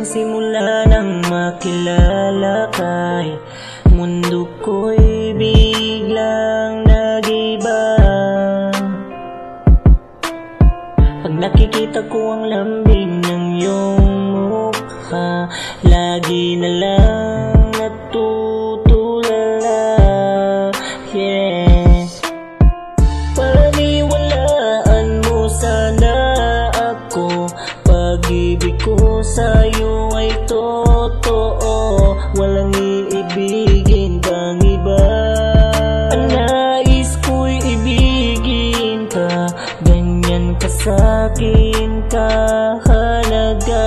ang simula ng makilala kay mundo ko'y biglang nag-iba. Pag nakikita ko ang lambing ng iyong mukha, lagi na lang natutulala. Yeah, paniwalaan mo sana ako, pag-ibig ko sa'yo ay totoo, walang iibigin pang iba. Ang nais ko'y ibigin ka, ganyan ka sa'kin kahalaga.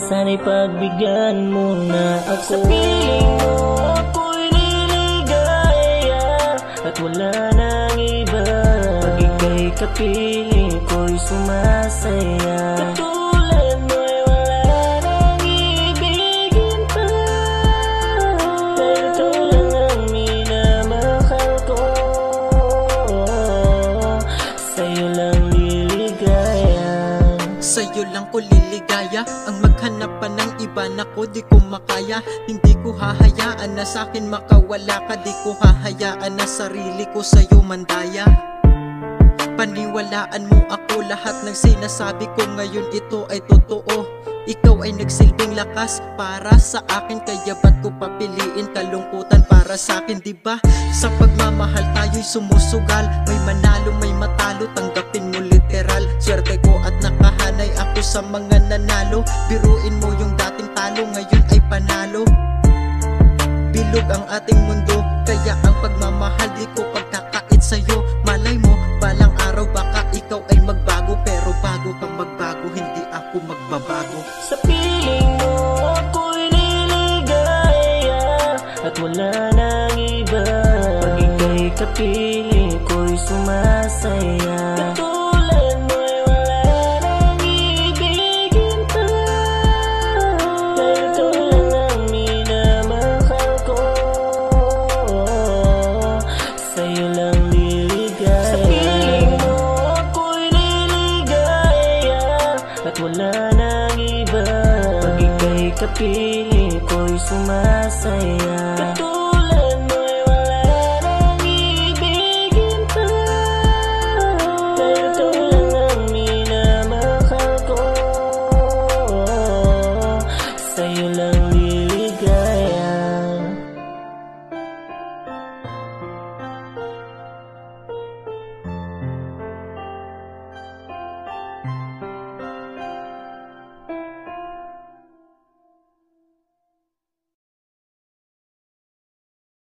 Sana'y pagbigyan mo na ako. Sa piling mo ako'y niligaya at wala nang iba. Pag ika'y kapiling ko'y sumasaya. Katulad mo'y wala nang ibigin pa, dahil ito lang ang minamahal ko. Sa'yo lang liligaya, sa'yo lang ko liligaya. Ang maghanap pa ng iba, naku di ko makaya. Hindi ko hahayaan na sa'kin makawala ka. Di ko hahayaan na sarili ko sa'yo mandaya. Paniwalaan mo ako, lahat ng sinasabi ko ngayon ito ay totoo. Ikaw ay nagsilbing lakas para sa akin, kaya ba't ko papiliin kalungkutan para sa akin, diba? Sa pagmamahal tayo'y sumusugal, may manalo may matalo, tanggapin mo literal. Swerte ko at nakahanay ako sa mga nanalo. Biruin mo yung dating talo, ngayon ay panalo. Bilog ang ating mundo, kaya ang pagmamahal di ko pagkakait sa'yo. Malay mo, balang araw baka ikaw ay magbago, pero bago kang magbago, hindi ako magbabago. sa piling mo ako'y niligaya at wala nang iba. Pag ika'y kapiling ko'y sumasaya. Katulad mo'y wala nang ibigin pa, dahil ito lang ang minamahal ko. Sa'yo lang liligaya. Sa piling mo ako'y niligaya at wala nang iba. Pag ika'y kapiling ko'y sumasaya.